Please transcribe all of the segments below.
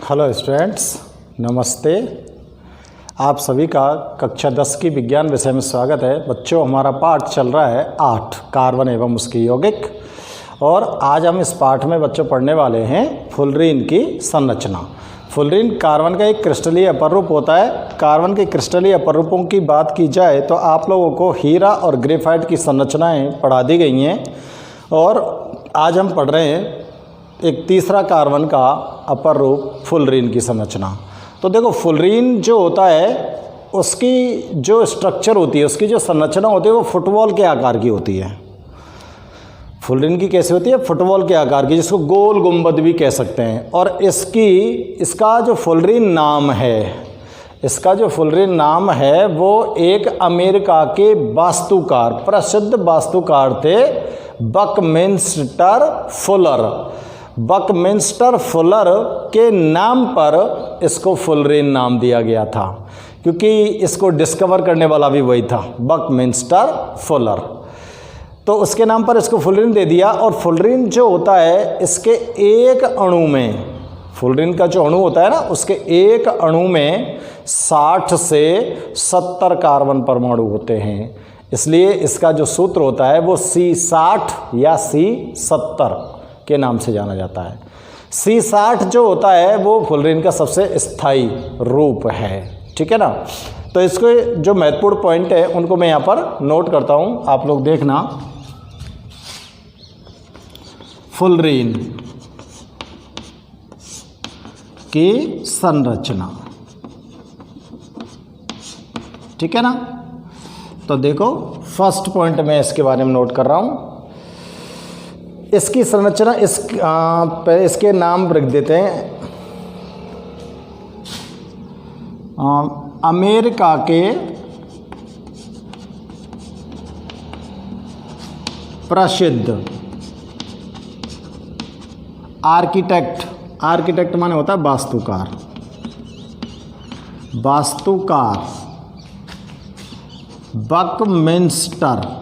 Hello students, नमस्ते। आप सभी का कक्षा 10 की विज्ञान विषय में स्वागत है। बच्चों, हमारा पाठ चल रहा है 8 कार्बन एवं उसकी यौगिक, और आज हम इस पाठ में बच्चों पढ़ने वाले हैं फुलरीन की संरचना। फुलरीन कार्बन का एक क्रिस्टलीय अपरूप होता है। कार्बन के क्रिस्टलीय अपरूपों की बात की जाए तो आप लोगों को हीरा और ग्रेफाइट की संरचनाएँ पढ़ा दी गई हैं, और आज हम पढ़ रहे हैं एक तीसरा कार्बन का अपर रूप फुलरीन की संरचना। तो देखो, फुलरीन जो होता है उसकी जो स्ट्रक्चर होती है, उसकी जो संरचना होती है वो फुटबॉल के आकार की होती है। फुलरीन की कैसी होती है? फुटबॉल के आकार की, जिसको गोल गुंबद भी कह सकते हैं। और इसका जो फुलरीन नाम है वो एक अमेरिका के वास्तुकार, प्रसिद्ध वास्तुकार थे बकमिंस्टर फुलर के नाम पर इसको फुलरीन नाम दिया गया था, क्योंकि इसको डिस्कवर करने वाला भी वही था, बकमिंस्टर फुलर। तो उसके नाम पर इसको फुलरीन दे दिया। और फुलरीन जो होता है, इसके एक अणु में, फुलरीन का जो अणु होता है ना, उसके एक अणु में 60 से 70 कार्बन परमाणु होते हैं। इसलिए इसका जो सूत्र होता है वो C60 या C70 के नाम से जाना जाता है। C60 जो होता है वो फुलरीन का सबसे स्थायी रूप है, ठीक है ना। तो इसको जो महत्वपूर्ण पॉइंट है उनको मैं यहाँ पर नोट करता हूँ, आप लोग देखना। फुलरीन की संरचना, ठीक है ना। तो देखो, फर्स्ट पॉइंट मैं इसके बारे में नोट कर रहा हूँ। इसकी संरचना इसके नाम रख देते हैं। अमेरिका के प्रसिद्ध आर्किटेक्ट माने होता है वास्तुकार बकमिंस्टर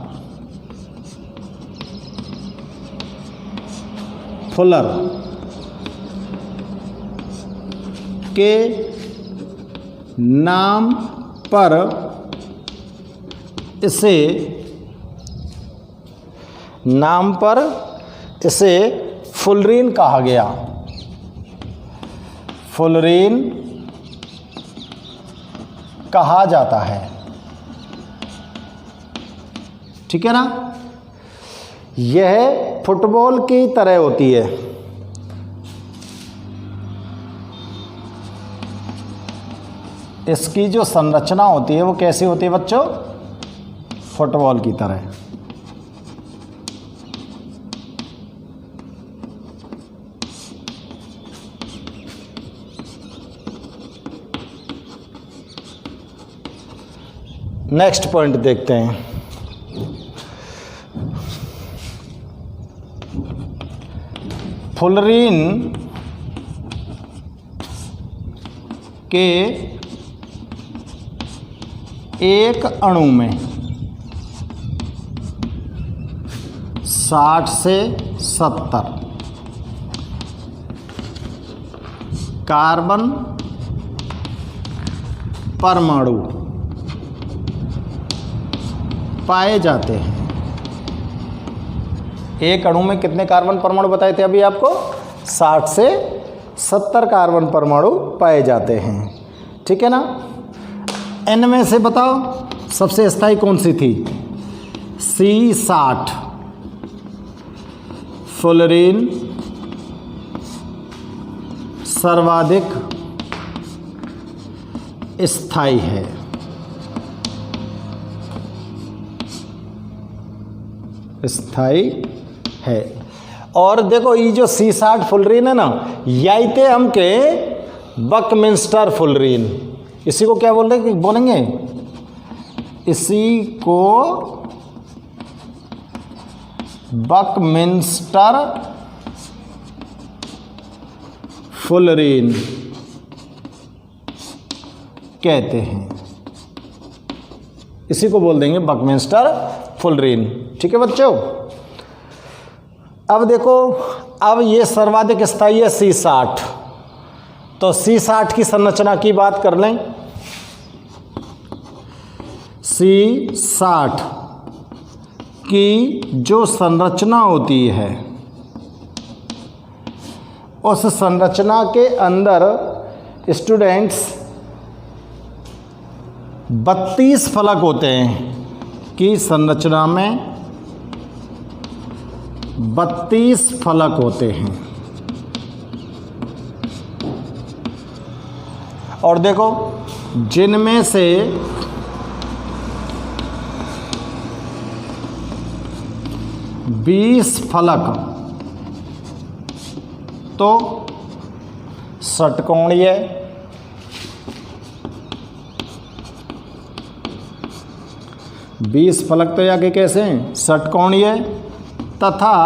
फुलर के नाम पर इसे फुलरीन कहा गया। फुलरीन कहा जाता है, ठीक है ना। यह फुटबॉल की तरह होती है। इसकी जो संरचना होती है वो कैसी होती है बच्चों? फुटबॉल की तरह। नेक्स्ट पॉइंट देखते हैं। फुलरीन के एक अणु में 60 से 70 कार्बन परमाणु पाए जाते हैं। एक अणु में कितने कार्बन परमाणु बताए थे अभी आपको? 60 से 70 कार्बन परमाणु पाए जाते हैं, ठीक है ना। इनमें से बताओ सबसे स्थायी कौन सी थी? C60। फुलरीन सर्वाधिक स्थायी है। और देखो, ये जो C60 फुलरीन है ना, यही थे हम के बकमिंस्टर फुलरीन। इसी को क्या बोलेंगे? इसी को बकमिंस्टर फुलरीन कहते हैं। इसी को बोल देंगे बकमिंस्टर फुलरीन, ठीक है बच्चों। अब देखो, अब ये सर्वाधिक स्थायी है C60, तो C60 की संरचना की बात कर लें। C60 की जो संरचना होती है, उस संरचना के अंदर स्टूडेंट्स 32 फलक होते हैं कि संरचना में 32 फलक होते हैं। और देखो, जिनमें से 20 फलक तो षटकोणीय, 20 फलक तो या के कैसे हैं, षटकोणीय, तथा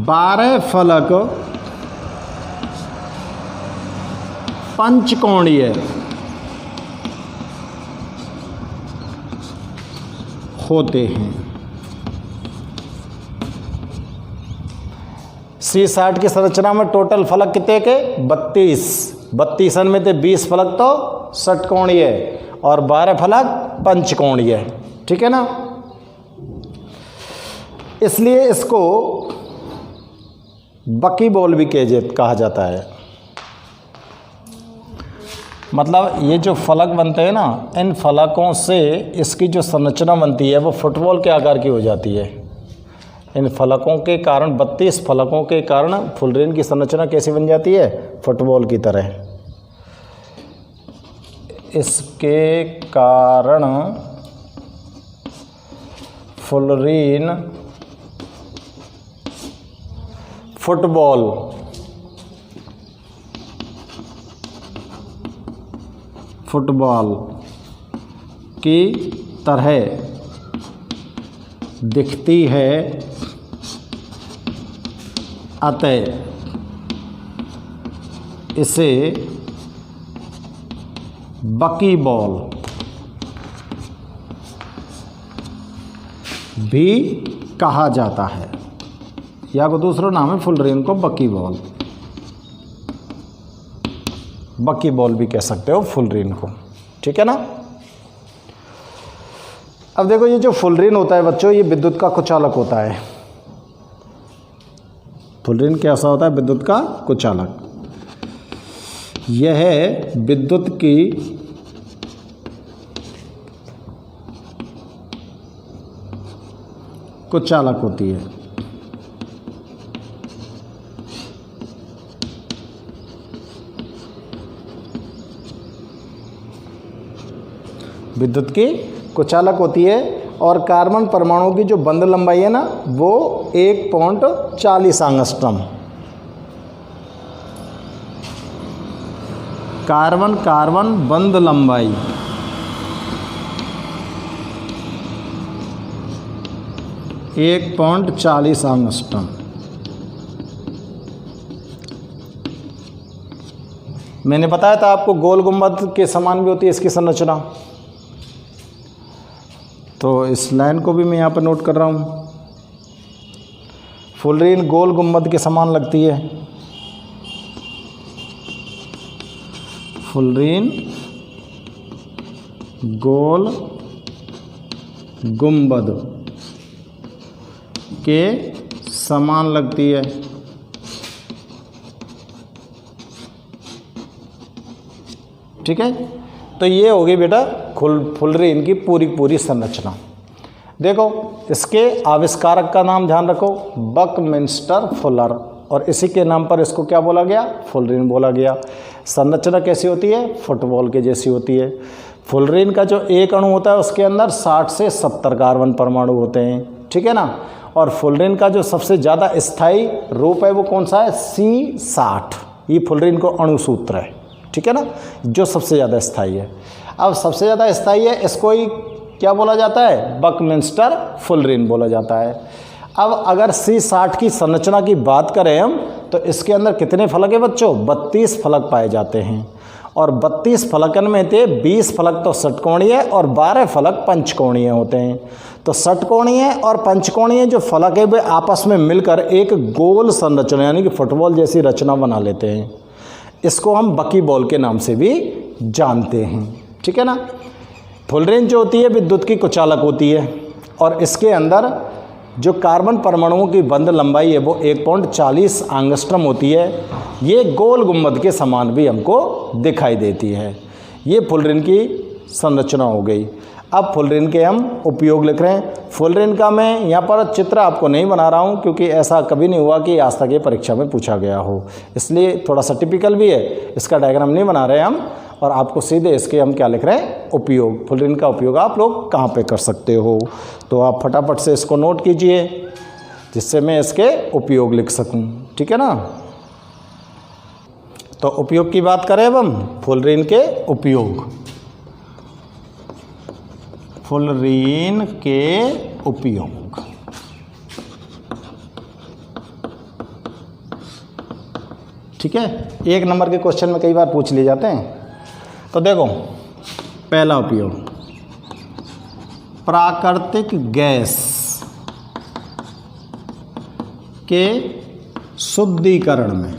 12 फलक पंचकोणीय होते हैं। C60 की संरचना में टोटल फलक कितने के, 32 में से 20 फलक तो षटकोणीय और 12 फलक पंचकोणीय, ठीक है ना। इसलिए इसको बकीबॉल भी कहा जाता है। मतलब ये जो फलक बनते हैं ना, इन फलकों से इसकी जो संरचना बनती है वो फुटबॉल के आकार की हो जाती है। इन फलकों के कारण, 32 फलकों के कारण फुलरीन की संरचना कैसी बन जाती है, फुटबॉल की तरह। इसके कारण फुलरीन फुटबॉल की तरह दिखती है, अतः इसे बकीबॉल भी कहा जाता है, या को दूसरा नाम है फुलरीन को बकीबॉल भी कह सकते हो फुलरीन को, ठीक है ना। अब देखो, ये जो फुलरीन होता है बच्चों, ये विद्युत का कुचालक होता है। फुलरीन कैसा होता है, विद्युत का कुचालक। यह विद्युत की कुचालक होती है। विद्युत की कुचालक होती है और कार्बन परमाणु की जो बंध लंबाई है ना, वो 1.40 एंगस्ट्रॉम। कार्बन बंध लंबाई 1.40 एंगस्ट्रॉम। मैंने बताया था आपको गोल गुंबद के समान भी होती है इसकी संरचना, तो इस लाइन को भी मैं यहाँ पर नोट कर रहा हूँ। फुलरीन गोल गुंबद के समान लगती है। फुलरीन गोल गुंबद के समान लगती है। ठीक है, तो ये होगी बेटा फुलरीन की पूरी संरचना। देखो, इसके आविष्कारक का नाम ध्यान रखो, बकमिंस्टर फुलर, और इसी के नाम पर इसको क्या बोला गया, फुलरीन बोला गया। संरचना कैसी होती है, फुटबॉल के जैसी होती है। फुलरीन का जो एक अणु होता है उसके अंदर 60 से 70 कार्बन परमाणु होते हैं, ठीक है ना। और फुलरीन का जो सबसे ज़्यादा स्थायी रूप है वो कौन सा है, C60। ये फुलरीन को अणु सूत्र है, ठीक है ना, जो सबसे ज़्यादा स्थायी है। अब सबसे ज़्यादा स्थायी है, इसको ही क्या बोला जाता है, बकमिंस्टर फुलरीन बोला जाता है। अब अगर C60 की संरचना की बात करें हम, तो इसके अंदर कितने फलक है बच्चों, 32 फलक पाए जाते हैं। और 32 फलकन में थे 20 फलक तो षटकोणीय और 12 फलक पंचकोणीय होते हैं। तो षटकोणीय और पंचकोणीय जो फलक है वे आपस में मिलकर एक गोल संरचना यानी कि फुटबॉल जैसी रचना बना लेते हैं। इसको हम बकीबॉल के नाम से भी जानते हैं, ठीक है ना। फुलरेन जो होती है विद्युत की कुचालक होती है और इसके अंदर जो कार्बन परमाणुओं की बंध लंबाई है वो 1.40 एंगस्ट्रम होती है। ये गोल गुंबद के समान भी हमको दिखाई देती है। ये फुलरेन की संरचना हो गई। अब फुलरेन के हम उपयोग लिख रहे हैं। फुलरेन का मैं यहाँ पर चित्र आपको नहीं बना रहा हूँ क्योंकि ऐसा कभी नहीं हुआ कि आज तक ये परीक्षा में पूछा गया हो, इसलिए थोड़ा सा टिपिकल भी है। इसका डायग्राम नहीं बना रहे हम और आपको सीधे इसके हम क्या लिख रहे हैं, उपयोग। फुलरेन का उपयोग आप लोग कहाँ पे कर सकते हो, तो आप फटाफट से इसको नोट कीजिए जिससे मैं इसके उपयोग लिख सकूँ, ठीक है ना। तो उपयोग की बात करें अब हम फुलरेन के उपयोग। फुलरेन के उपयोग, ठीक है। 1 नंबर के क्वेश्चन में कई बार पूछ लिए जाते हैं। तो देखो, पहला उपयोग प्राकृतिक गैस के शुद्धिकरण में।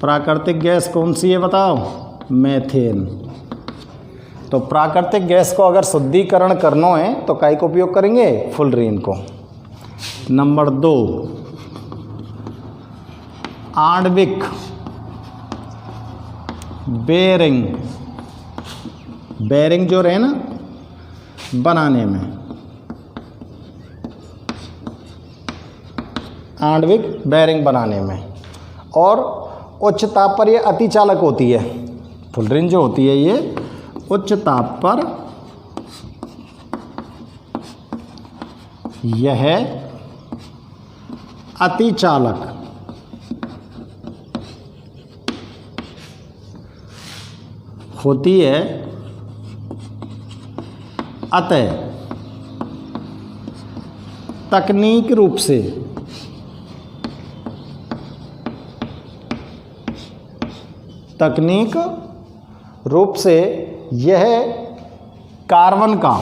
प्राकृतिक गैस कौन सी है बताओ, मीथेन। तो प्राकृतिक गैस को अगर शुद्धिकरण करना है तो काय का उपयोग करेंगे, फुलरेन को। नंबर 2, आणविक बेरिंग। बेरिंग जो रहे ना बनाने में, आणविक बेरिंग बनाने में। और उच्च ताप पर यह अतिचालक होती है। फुलरेन जो होती है ये उच्च ताप पर यह अतिचालक होती है, अतः तकनीक रूप से यह कार्बन का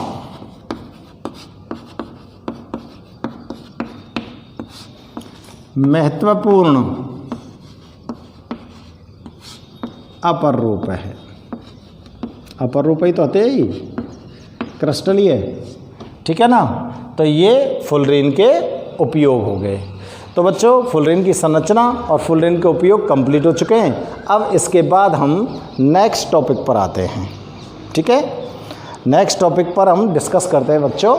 महत्वपूर्ण अपर रूप है। अपर रूप ही तो होते ही क्रिस्टल है, ठीक है ना। तो ये फुलरेन के उपयोग हो गए। तो बच्चों, फुलरेन की संरचना और फुलरेन के उपयोग कंप्लीट हो चुके हैं। अब इसके बाद हम नेक्स्ट टॉपिक पर आते हैं, ठीक है। नेक्स्ट टॉपिक पर हम डिस्कस करते हैं बच्चों।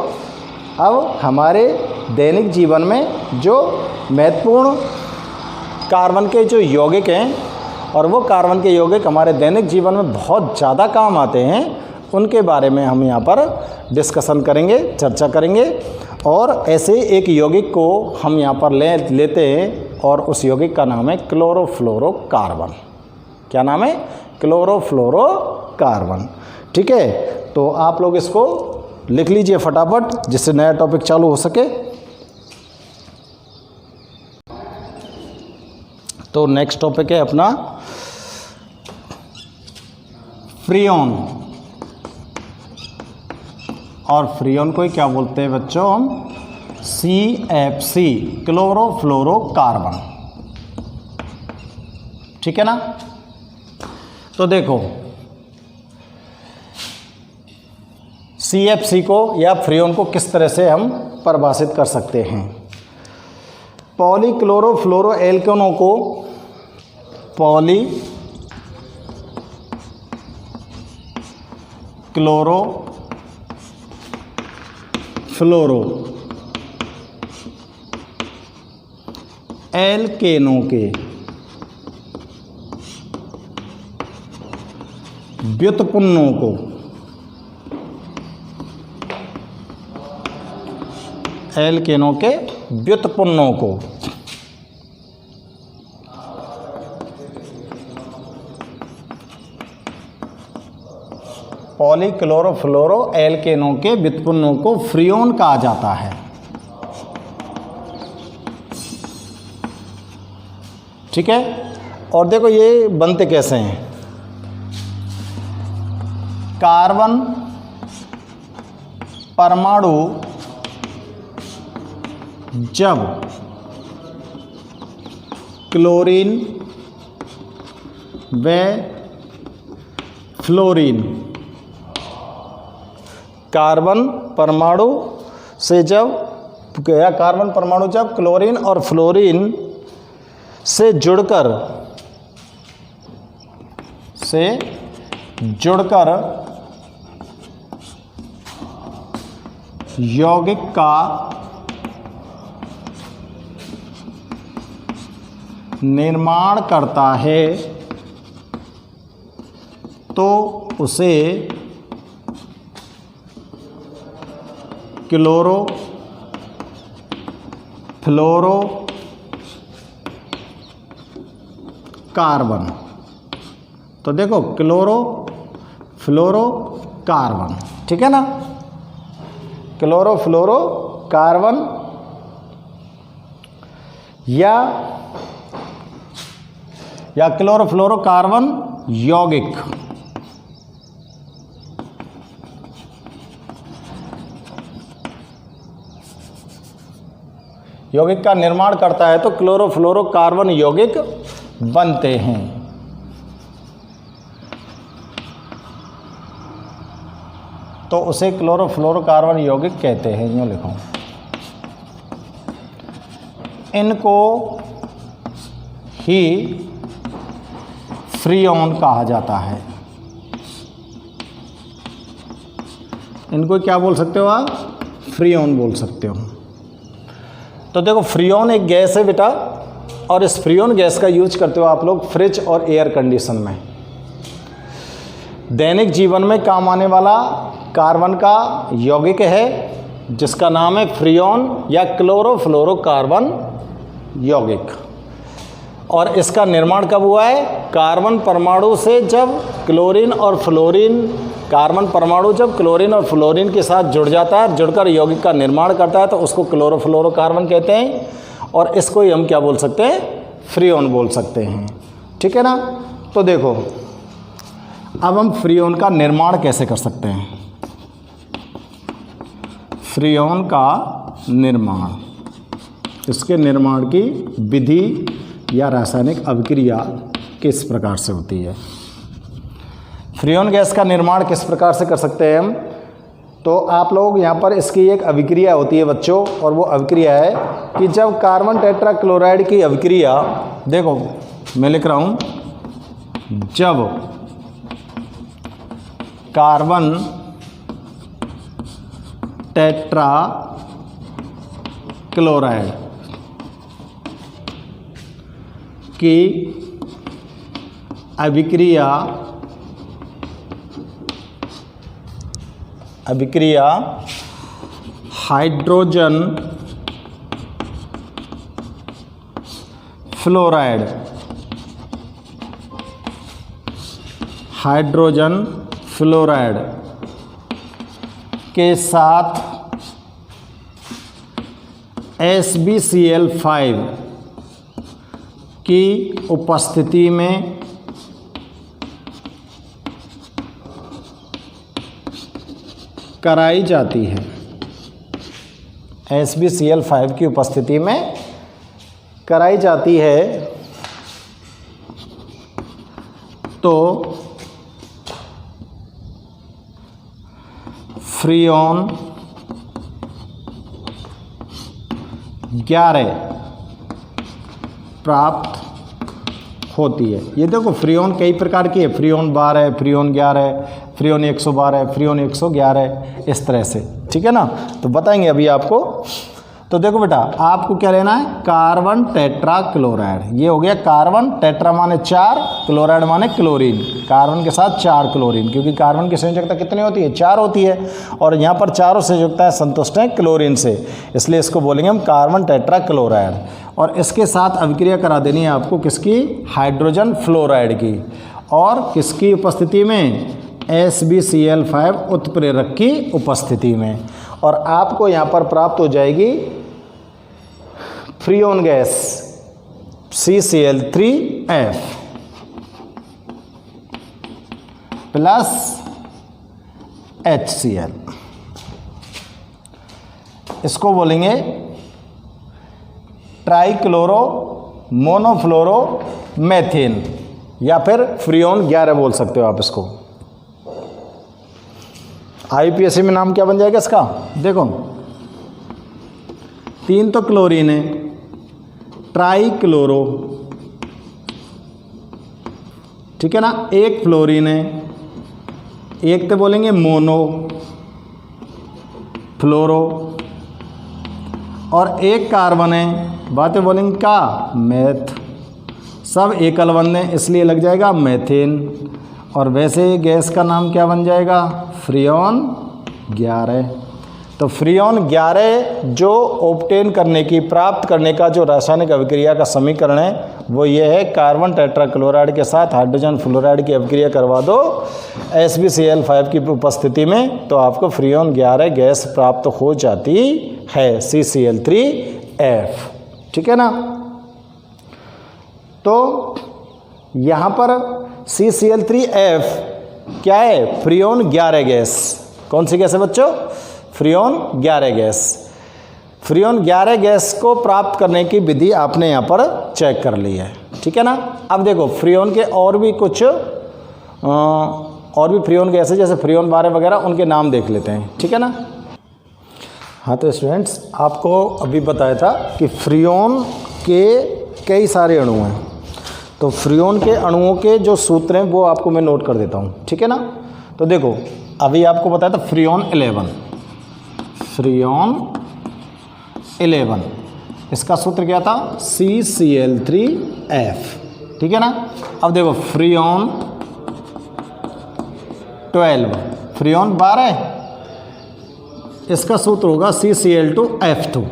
अब हमारे दैनिक जीवन में जो महत्वपूर्ण कार्बन के जो यौगिक हैं और वो कार्बन के यौगिक हमारे दैनिक जीवन में बहुत ज़्यादा काम आते हैं, उनके बारे में हम यहाँ पर डिस्कशन करेंगे, चर्चा करेंगे। और ऐसे एक यौगिक को हम यहाँ पर लेते हैं और उस यौगिक का नाम है क्लोरोफ्लोरोकार्बन। क्या नाम है, क्लोरोफ्लोरोकार्बन, ठीक है। तो आप लोग इसको लिख लीजिए फटाफट जिससे नया टॉपिक चालू हो सके। तो नेक्स्ट टॉपिक है अपना फ्रियोन। और फ्रियोन को ही क्या बोलते हैं बच्चों हम, CFC, क्लोरोफ्लोरोकार्बन, ठीक है ना। तो देखो, CFC को या फ्रियोन को किस तरह से हम परिभाषित कर सकते हैं। पॉलीक्लोरोफ्लोरो एल्केनों को पॉलीक्लोरोफ्लोरो एल्केनों के व्युत्पन्नों को पॉलीक्लोरोफ्लोरो एल्केनों के व्युत्पन्नों को फ्रियोन कहा जाता है, ठीक है। और देखो ये बनते कैसे हैं। कार्बन परमाणु जब क्लोरीन व फ्लोरीन। कार्बन परमाणु से जब कार्बन परमाणु जब क्लोरीन और फ्लोरीन से जुड़कर यौगिक का निर्माण करता है तो उसे क्लोरो फ्लोरो कार्बन। तो देखो क्लोरो फ्लोरो कार्बन, ठीक है ना, क्लोरो फ्लोरो कार्बन या क्लोरो फ्लोरो कार्बन यौगिक। यौगिक का निर्माण करता है तो क्लोरो फ्लोरो कार्बन यौगिक बनते हैं। तो उसे क्लोरो फ्लोरो कार्बन यौगिक कहते हैं, यूँ लिखो। इनको ही फ्रीऑन कहा जाता है। इनको क्या बोल सकते हो आप? फ्रीऑन बोल सकते हो। तो देखो फ्रीऑन एक गैस है बेटा, और इस फ्रीऑन गैस का यूज करते हो आप लोग फ्रिज और एयर कंडीशन में। दैनिक जीवन में काम आने वाला कार्बन का यौगिक है जिसका नाम है फ्रीऑन या क्लोरोफ्लोरोकार्बन यौगिक। और इसका निर्माण कब हुआ है? कार्बन परमाणु से जब क्लोरीन और फ्लोरीन, कार्बन परमाणु जब क्लोरीन और फ्लोरीन के साथ जुड़ जाता है, जुड़कर यौगिक का निर्माण करता है, तो उसको क्लोरोफ्लोरोकार्बन कहते हैं। और इसको ही हम क्या बोल सकते हैं? फ्रीऑन बोल सकते हैं, ठीक है ना। तो देखो अब हम फ्रीऑन का निर्माण कैसे कर सकते हैं। फ्रीऑन का निर्माण, इसके निर्माण की विधि या रासायनिक अभिक्रिया किस प्रकार से होती है। फ्रीऑन गैस का निर्माण किस प्रकार से कर सकते हैं हम? तो आप लोग यहाँ पर इसकी एक अभिक्रिया होती है बच्चों, और वो अभिक्रिया है कि जब कार्बन टेट्रा क्लोराइड की अभिक्रिया, देखो मैं लिख रहा हूँ, जब कार्बन टेट्रा क्लोराइड की अभिक्रिया हाइड्रोजन फ्लोराइड के साथ SbCl5 की उपस्थिति में कराई जाती है। SbCl5 की उपस्थिति में कराई जाती है तो फ्रीऑन 11 प्राप्त होती है। ये देखो फ्रीऑन कई प्रकार की है, फ्रीऑन 12, फ्रीऑन 11, फ्रीऑन 112, फ्रीऑन 111, इस तरह से, ठीक है ना। तो बताएंगे अभी आपको। तो देखो बेटा आपको क्या लेना है, कार्बन टेट्रा क्लोराइड। ये हो गया कार्बन, टेट्रा माने 4, क्लोराइड माने क्लोरीन, कार्बन के साथ 4 क्लोरीन, क्योंकि कार्बन की संयोजकता कितनी होती है? 4 होती है, और यहाँ पर चारों संयोजकताएं संतुष्ट हैं क्लोरीन से, इसलिए इसको बोलेंगे हम कार्बन टेट्रा क्लोराइड। और इसके साथ अभिक्रिया करा देनी है आपको किसकी? हाइड्रोजन फ्लोराइड की, और किसकी उपस्थिति में? SbCl5 उत्प्रेरक की उपस्थिति में। और आपको यहाँ पर प्राप्त हो जाएगी freon gas CCl3F plus HCl। इसको बोलेंगे ट्राइक्लोरो मोनोफ्लोरो मेथेन, या फिर फ्रियोन 11 बोल सकते हो आप इसको। आईपीएससी में नाम क्या बन जाएगा इसका, देखो 3 तो क्लोरीन है, ट्राई क्लोरो, ठीक है ना, 1 फ्लोरीन है, 1 तो बोलेंगे मोनो फ्लोरो, और 1 कार्बन है, बातें बोलेंगे का मैथ, सब एकल बंद है इसलिए लग जाएगा मेथेन। और वैसे गैस का नाम क्या बन जाएगा, फ्रियोन 11। तो फ्रियोन 11 जो ऑब्टेन करने की, प्राप्त करने का जो रासायनिक अभिक्रिया का समीकरण है वो ये है, कार्बन टेट्राक्लोराइड के साथ हाइड्रोजन फ्लोराइड की अभिक्रिया करवा दो SbCl5 की उपस्थिति में, तो आपको फ्रियोन 11 गैस प्राप्त हो जाती है, CCl3F, ठीक है ना। तो यहाँ पर CCl3F क्या है, फ्रियोन 11 गैस। कौन सी गैस है बच्चों, फ्रियोन 11 गैस। फ्रियोन 11 गैस को प्राप्त करने की विधि आपने यहाँ पर चेक कर ली है, ठीक है ना। अब देखो फ्रियोन के और भी कुछ और भी फ्रियोन गैस है, जैसे फ्रियोन 12 वगैरह, उनके नाम देख लेते हैं, ठीक है ना। हाँ तो स्टूडेंट्स, आपको अभी बताया था कि फ्रियोन के कई सारे अणु हैं, तो फ्रियोन के अणुओं के जो सूत्र हैं वो आपको मैं नोट कर देता हूँ, ठीक है ना। तो देखो अभी आपको बताया था फ्रियोन 11, इसका सूत्र क्या था, CCl3F, ठीक है ना। अब देखो फ्रियोन 12, फ्रियोन 12, इसका सूत्र होगा CCl2F2।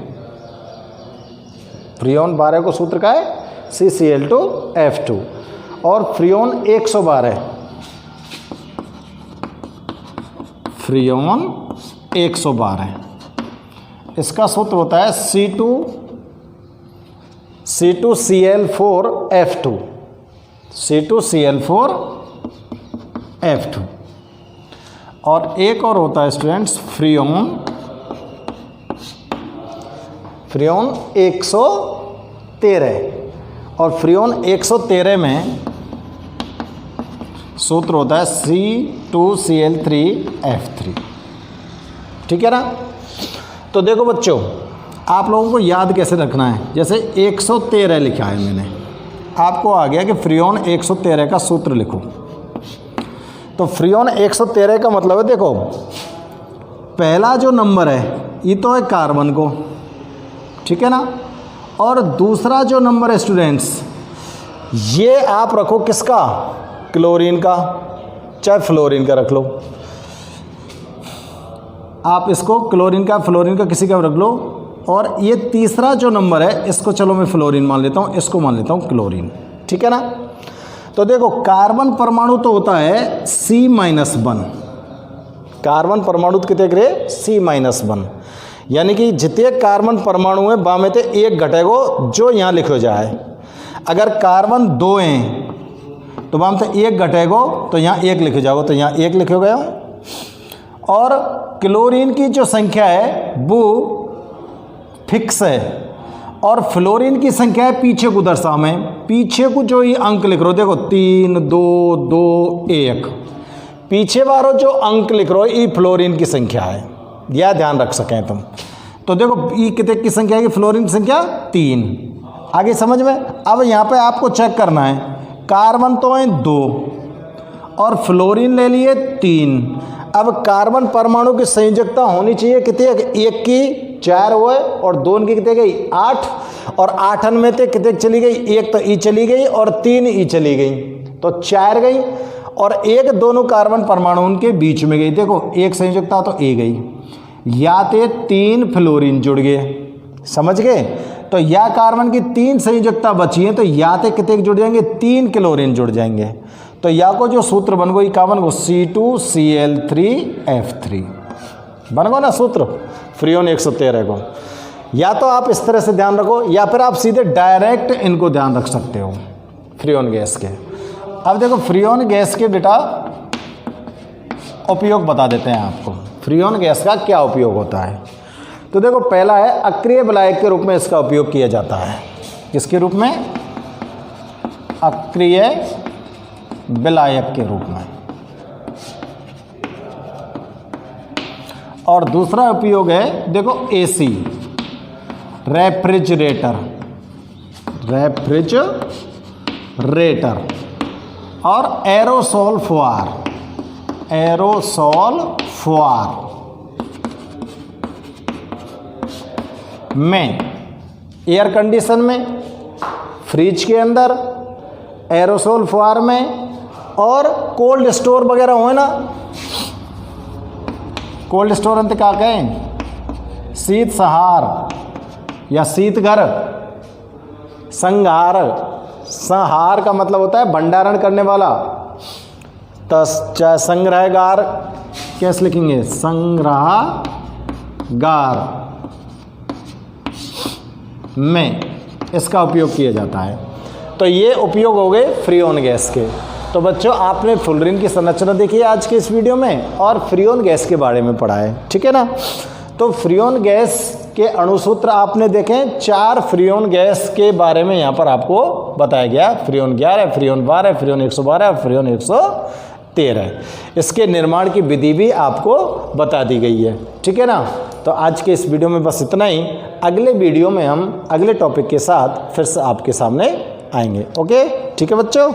फ्रियोन 12 को सूत्र का है CCl2F2। और फ्रियोन 112, फ्रियोन 112, इसका सूत्र होता है C2Cl4F2, C2Cl4F2। और एक और होता है स्टूडेंट्स फ्रियोन 113, और फ्रियोन 113 में सूत्र होता है C2Cl3F3, ठीक है ना। तो देखो बच्चों, आप लोगों को याद कैसे रखना है, जैसे 113 लिखा है मैंने, आपको आ गया कि फ्रियोन 113 का सूत्र लिखो। तो फ्रियोन 113 का मतलब है, देखो पहला जो नंबर है ये तो है कार्बन को, ठीक है ना, और दूसरा जो नंबर है स्टूडेंट्स ये आप रखो किसका, क्लोरीन का, चाहे फ्लोरीन का रख लो, आप इसको क्लोरीन का फ्लोरीन का किसी का रख लो। और ये तीसरा जो नंबर है इसको चलो मैं फ्लोरीन मान लेता हूँ, इसको मान लेता हूँ क्लोरीन, ठीक है ना। तो देखो कार्बन परमाणु तो होता है C-1, कार्बन परमाणु कितने रहे, C-1, यानी कि जितने कार्बन परमाणु है बामे ते एक घटेगो जो यहाँ लिखो जाए। अगर कार्बन 2 हैं तो बाम ते एक घटेगो तो यहाँ 1 लिखे जाओ, तो यहाँ 1 लिखे गए। और क्लोरीन की जो संख्या है वो फिक्स है, और फ्लोरीन की संख्या है पीछे को दर्शा में, पीछे को जो ये अंक लिख रहे हो, देखो 3 2 2 1, पीछे वालों जो अंक लिख रहे हो ये फ्लोरीन की संख्या है, यह ध्यान रख सकें तुम। तो देखो ये कितने की संख्या है, फ्लोरीन की संख्या 3। आगे समझ में। अब यहाँ पे आपको चेक करना है, कार्बन तो है 2 और फ्लोरीन ले लिए 3। अब कार्बन परमाणु की संयोजकता होनी चाहिए कितने, 1 की 4 हुए और 2 की कितने गई 8, और 8 में से कितने चली गई, 1 तो ई चली गई और 3 ई चली गई, तो 4 गई, और 1 दोनों कार्बन परमाणु उनके बीच में गई। देखो एक संयोजकता तो ए गई, या तो 3 फ्लोरीन जुड़ गए, समझ गए। तो या कार्बन की 3 संयोजकता बची है, तो या तो कितने जुड़ जाएंगे, 3 क्लोरीन जुड़ जाएंगे। तो या को जो सूत्र बन गई क्या बन गो, C2Cl3F3 बन गो ना सूत्र फ्रियोन 113 को। या तो आप इस तरह से ध्यान रखो, या फिर आप सीधे डायरेक्ट इनको ध्यान रख सकते हो फ्रियोन गैस के। अब देखो फ्रियोन गैस के बेटा उपयोग बता देते हैं आपको, फ्रियोन गैस का क्या उपयोग होता है। तो देखो पहला है अक्रिय विलायक के रूप में इसका उपयोग किया जाता है। किसके रूप में, अक्रिय विलायक के रूप में। और दूसरा उपयोग है देखो एसी, रेफ्रिजरेटर, रेफ्रिजरेटर, और एरोसोल फुआर, एरोसोल फुआर में, एयर कंडीशन में, फ्रिज के अंदर, एरोसोल फुआर में, और कोल्ड स्टोर वगैरह हो ना, कोल्ड स्टोर अंत क्या कहें, शीत सहार या शीत घर, संहार, संहार का मतलब होता है भंडारण करने वाला, तो चाहे संग्रहगार कैसे लिखेंगे, संग्रहगार में इसका उपयोग किया जाता है। तो ये उपयोग हो गए फ्रीऑन गैस के। तो बच्चों आपने फ्लोरीन की संरचना देखी आज के इस वीडियो में और फ्रीऑन गैस के बारे में पढ़ा है, ठीक है ना। तो फ्रीऑन गैस के अणुसूत्र आपने देखे, 4 फ्रीऑन गैस के बारे में यहाँ पर आपको बताया गया, फ्रीऑन 11, फ्रीऑन 12, फ्रीऑन 112, फ्रीऑन 113। इसके निर्माण की विधि भी आपको बता दी गई है, ठीक है ना। तो आज के इस वीडियो में बस इतना ही। अगले वीडियो में हम अगले टॉपिक के साथ फिर से आपके सामने आएंगे। ओके, ठीक है बच्चों।